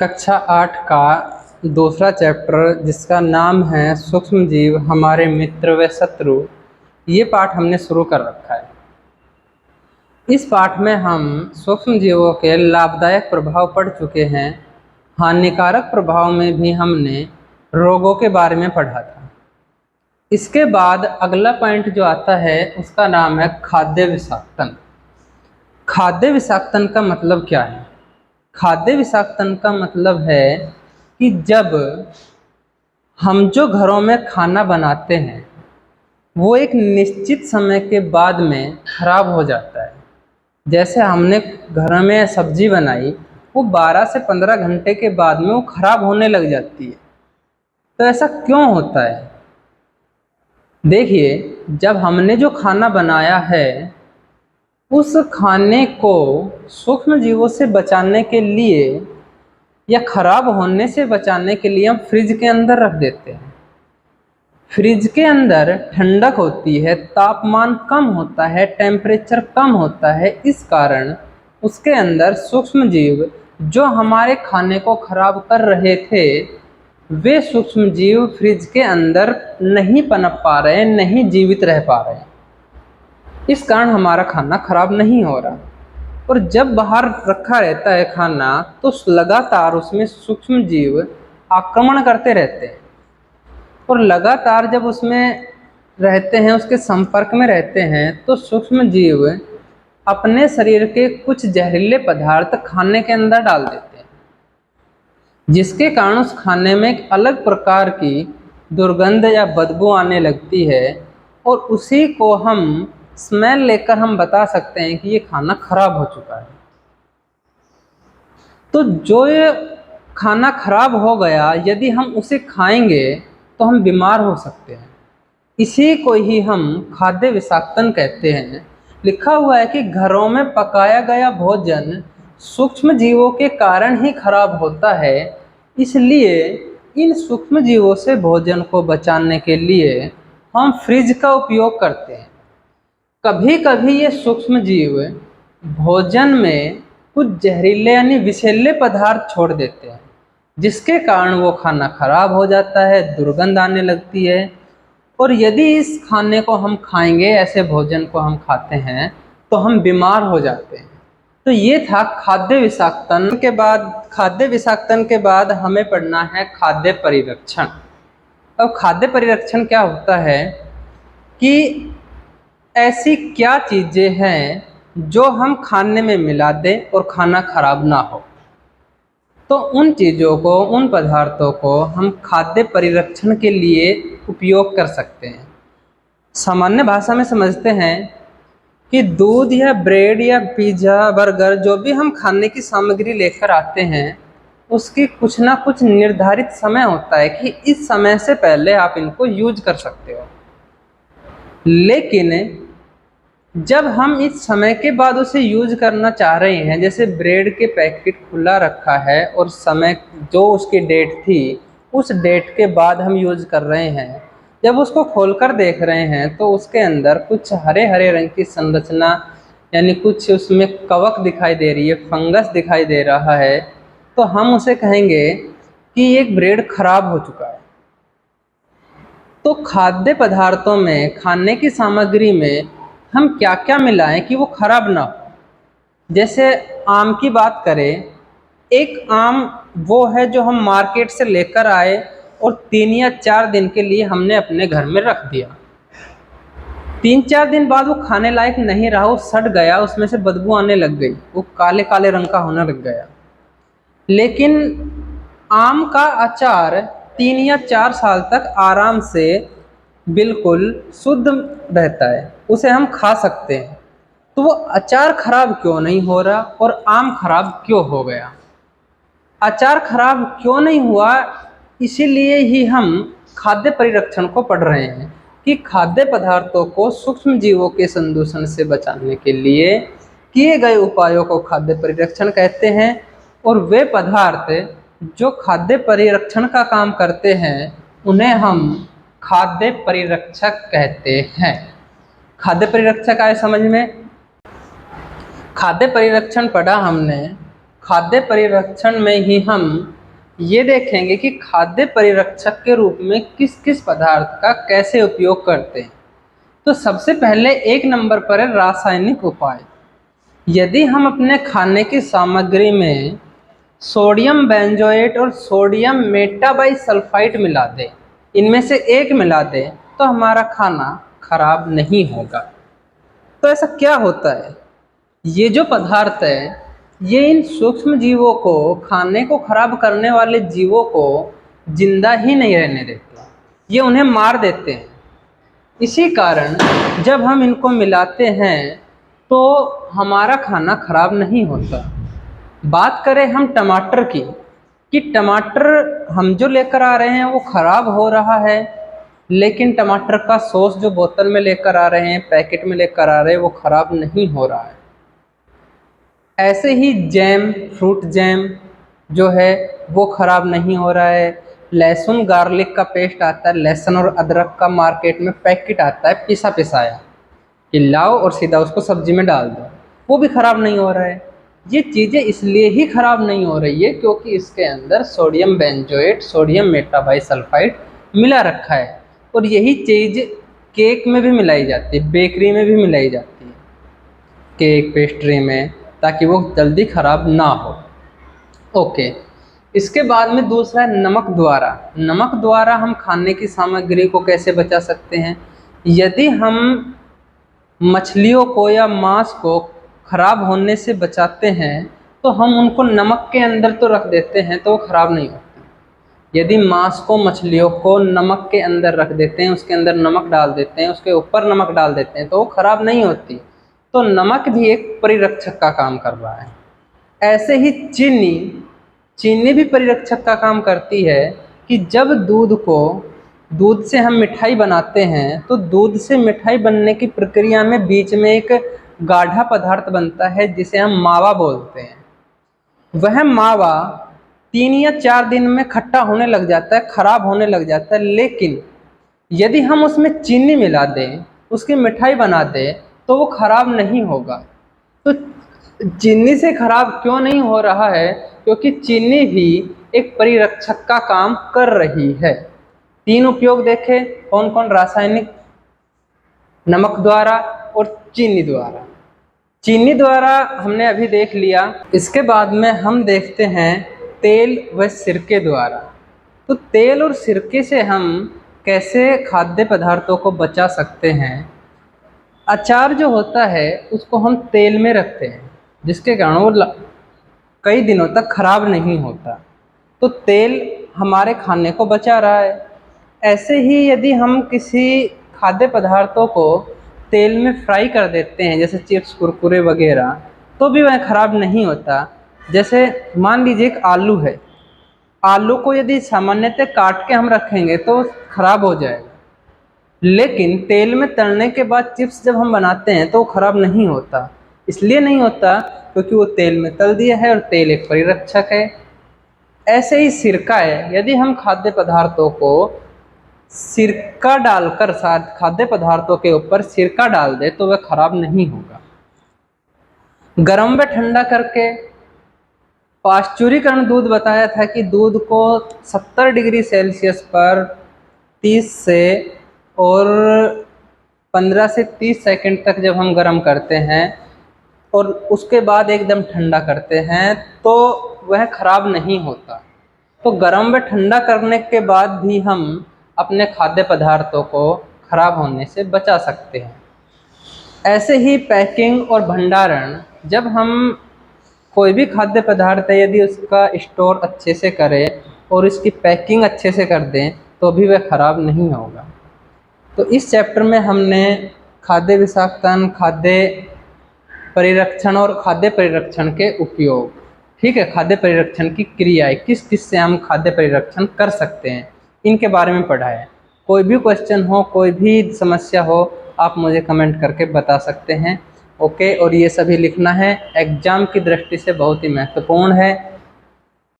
कक्षा 8 का दूसरा चैप्टर जिसका नाम है सूक्ष्म जीव हमारे मित्र व शत्रु। ये पाठ हमने शुरू कर रखा है। इस पाठ में हम सूक्ष्म जीवों के लाभदायक प्रभाव पढ़ चुके हैं। हानिकारक प्रभाव में भी हमने रोगों के बारे में पढ़ा था। इसके बाद अगला पॉइंट जो आता है उसका नाम है खाद्य विषाक्तन। खाद्य विषाक्तन का मतलब क्या है? खाद्य विषाक्तन का मतलब है कि जब हम जो घरों में खाना बनाते हैं वो एक निश्चित समय के बाद में खराब हो जाता है। जैसे हमने घर में सब्जी बनाई, वो 12 से 15 घंटे के बाद में वो खराब होने लग जाती है। तो ऐसा क्यों होता है? देखिए, जब हमने जो खाना बनाया है उस खाने को सूक्ष्म जीवों से बचाने के लिए या खराब होने से बचाने के लिए हम फ्रिज के अंदर रख देते हैं। फ्रिज के अंदर ठंडक होती है, तापमान कम होता है, टेम्परेचर कम होता है। इस कारण उसके अंदर सूक्ष्म जीव जो हमारे खाने को खराब कर रहे थे वे सूक्ष्म जीव फ्रिज के अंदर नहीं पनप पा रहे, नहीं जीवित रह पा रहे। इस कारण हमारा खाना खराब नहीं हो रहा। और जब बाहर रखा रहता है खाना तो लगातार उसमें सूक्ष्म जीव आक्रमण करते रहते हैं और लगातार जब उसमें रहते हैं, उसके संपर्क में रहते हैं, तो सूक्ष्म जीव अपने शरीर के कुछ जहरीले पदार्थ खाने के अंदर डाल देते हैं, जिसके कारण उस खाने में एक अलग प्रकार की दुर्गंध या बदबू आने लगती है और उसी को हम स्मेल लेकर हम बता सकते हैं कि ये खाना खराब हो चुका है। तो जो ये खाना खराब हो गया, यदि हम उसे खाएंगे तो हम बीमार हो सकते हैं। इसी को ही हम खाद्य विषाक्तन कहते हैं। लिखा हुआ है कि घरों में पकाया गया भोजन सूक्ष्म जीवों के कारण ही खराब होता है, इसलिए इन सूक्ष्म जीवों से भोजन को बचाने के लिए हम फ्रिज का उपयोग करते हैं। कभी कभी ये सूक्ष्म जीव भोजन में कुछ जहरीले यानी विषैले पदार्थ छोड़ देते हैं, जिसके कारण वो खाना खराब हो जाता है, दुर्गंध आने लगती है। और यदि इस खाने को हम खाएंगे, ऐसे भोजन को हम खाते हैं, तो हम बीमार हो जाते हैं। तो ये था खाद्य विषाक्तन के बाद। खाद्य विषाक्तन के बाद हमें पढ़ना है खाद्य परिरक्षण। अब खाद्य परिरक्षण क्या होता है कि ऐसी क्या चीज़ें हैं जो हम खाने में मिला दें और खाना खराब ना हो। तो उन चीज़ों को, उन पदार्थों को हम खाद्य परिरक्षण के लिए उपयोग कर सकते हैं। सामान्य भाषा में समझते हैं कि दूध या ब्रेड या पिज़्ज़ा, बर्गर, जो भी हम खाने की सामग्री लेकर आते हैं उसकी कुछ ना कुछ निर्धारित समय होता है कि इस समय से पहले आप इनको यूज कर सकते हो। लेकिन जब हम इस समय के बाद उसे यूज करना चाह रहे हैं, जैसे ब्रेड के पैकेट खुला रखा है और समय जो उसकी डेट थी उस डेट के बाद हम यूज कर रहे हैं, जब उसको खोलकर देख रहे हैं तो उसके अंदर कुछ हरे हरे रंग की संरचना यानी कुछ उसमें कवक दिखाई दे रही है, फंगस दिखाई दे रहा है, तो हम उसे कहेंगे कि एक ब्रेड खराब हो चुका है। तो खाद्य पदार्थों में, खाने की सामग्री में हम क्या क्या मिलाएं कि वो खराब ना हो। जैसे आम की बात करें, एक आम वो है जो हम मार्केट से लेकर आए और 3 या 4 दिन के लिए हमने अपने घर में रख दिया। 3-4 दिन बाद वो खाने लायक नहीं रहा, वो सड़ गया, उसमें से बदबू आने लग गई, वो काले काले रंग का होने लग गया। लेकिन आम का अचार 3 या 4 साल तक आराम से बिल्कुल शुद्ध रहता है, उसे हम खा सकते हैं। तो वो अचार खराब क्यों नहीं हो रहा और आम खराब क्यों हो गया? अचार खराब क्यों नहीं हुआ, इसीलिए ही हम खाद्य परिरक्षण को पढ़ रहे हैं कि खाद्य पदार्थों को सूक्ष्म जीवों के संदूषण से बचाने के लिए किए गए उपायों को खाद्य परिरक्षण कहते हैं। और वे पदार्थ जो खाद्य परिरक्षण का काम करते हैं उन्हें हम खाद्य परिरक्षक कहते हैं। खाद्य परिरक्षक आए समझ में? खाद्य परिरक्षण पढ़ा हमने खाद्य परिरक्षण में ही हम ये देखेंगे कि खाद्य परिरक्षक के रूप में किस किस पदार्थ का कैसे उपयोग करते हैं। तो सबसे पहले एक नंबर पर है रासायनिक उपाय। यदि हम अपने खाने की सामग्री में सोडियम बेंजोएट और सोडियम मेटाबाइसल्फाइड मिला दें, इनमें से एक मिला दें, तो हमारा खाना खराब नहीं होगा। तो ऐसा क्या होता है, ये जो पदार्थ है ये इन सूक्ष्म जीवों को, खाने को खराब करने वाले जीवों को जिंदा ही नहीं रहने देते, ये उन्हें मार देते हैं। इसी कारण जब हम इनको मिलाते हैं तो हमारा खाना खराब नहीं होता। बात करें हम टमाटर की, कि टमाटर हम जो लेकर आ रहे हैं वो खराब हो रहा है, लेकिन टमाटर का सॉस जो बोतल में लेकर आ रहे हैं, पैकेट में लेकर आ रहे हैं, वो खराब नहीं हो रहा है। ऐसे ही जैम, फ्रूट जैम जो है वो खराब नहीं हो रहा है। लहसुन गार्लिक का पेस्ट आता है, लहसुन और अदरक का मार्केट में पैकेट आता है पिसा पिसाया, कि लाओ और सीधा उसको सब्जी में डाल दो, वो भी खराब नहीं हो रहा है। ये चीज़ें इसलिए ही खराब नहीं हो रही है क्योंकि इसके अंदर सोडियम बेंजोएट, सोडियम मेटाबाइसल्फाइड मिला रखा है। और यही चीज़ केक में भी मिलाई जाती है, बेकरी में भी मिलाई जाती है, केक पेस्ट्री में, ताकि वो जल्दी खराब ना हो। ओके, इसके बाद में दूसरा है नमक द्वारा। नमक द्वारा हम खाने की सामग्री को कैसे बचा सकते हैं। यदि हम मछलियों को या मांस को खराब होने से बचाते हैं तो हम उनको नमक के अंदर तो रख देते हैं तो वो खराब नहीं होती। यदि मांस को, मछलियों को नमक के अंदर रख देते हैं, उसके अंदर नमक डाल देते हैं, उसके ऊपर नमक डाल देते हैं, तो वो खराब नहीं होती। तो नमक भी एक परिरक्षक का काम कर रहा है। ऐसे ही चीनी भी परिरक्षक का काम करती है, कि जब दूध से हम मिठाई बनाते हैं तो दूध से मिठाई बनने की प्रक्रिया में बीच में एक गाढ़ा पदार्थ बनता है जिसे हम मावा बोलते हैं। वह मावा 3 या 4 दिन में खट्टा होने लग जाता है, खराब होने लग जाता है। लेकिन यदि हम उसमें चीनी मिला दें, उसकी मिठाई बना दें, तो वो खराब नहीं होगा। तो चीनी से खराब क्यों नहीं हो रहा है, क्योंकि चीनी भी एक परिरक्षक का काम कर रही है। 3 उपयोग देखे कौन कौन, रासायनिक, नमक द्वारा और चीनी द्वारा। चीनी द्वारा हमने अभी देख लिया। इसके बाद में हम देखते हैं तेल व सिरके द्वारा। तो तेल और सिरके से हम कैसे खाद्य पदार्थों को बचा सकते हैं। अचार जो होता है उसको हम तेल में रखते हैं, जिसके कारण वो कई दिनों तक खराब नहीं होता। तो तेल हमारे खाने को बचा रहा है। ऐसे ही यदि हम किसी खाद्य पदार्थों को तेल में फ्राई कर देते हैं, जैसे चिप्स, कुरकुरे वगैरह, तो भी वह खराब नहीं होता। जैसे मान लीजिए एक आलू है, आलू को यदि सामान्यतः काट के हम रखेंगे तो खराब हो जाएगा, लेकिन तेल में तलने के बाद चिप्स जब हम बनाते हैं तो वो खराब नहीं होता। इसलिए नहीं होता क्योंकि वो तेल में तल दिया है और तेल एक परिरक्षक है। ऐसे ही सिरका है, यदि हम खाद्य पदार्थों को सिरका डालकर, साथ खाद्य पदार्थों के ऊपर सिरका डाल दे तो वह खराब नहीं होगा। गर्म व ठंडा करके, पाश्चुरीकरण दूध बताया था कि दूध को 70 डिग्री सेल्सियस पर 30 से और 15 से 30 सेकंड तक जब हम गर्म करते हैं और उसके बाद एकदम ठंडा करते हैं तो वह खराब नहीं होता। तो गर्म व ठंडा करने के बाद भी हम अपने खाद्य पदार्थों को खराब होने से बचा सकते हैं। ऐसे ही पैकिंग और भंडारण, जब हम कोई भी खाद्य पदार्थ है यदि उसका स्टोर अच्छे से करें और इसकी पैकिंग अच्छे से कर दें तो भी वह खराब नहीं होगा। तो इस चैप्टर में हमने खाद्य विषाक्तन, खाद्य परिरक्षण और खाद्य परिरक्षण के उपयोग, ठीक है, खाद्य परिरक्षण की क्रियाएं, किस किस से हम खाद्य परिरक्षण कर सकते हैं, इनके बारे में पढ़ा है। कोई भी क्वेश्चन हो, कोई भी समस्या हो, आप मुझे कमेंट करके बता सकते हैं। ओके, और ये सभी लिखना है, एग्जाम की दृष्टि से बहुत ही महत्वपूर्ण है।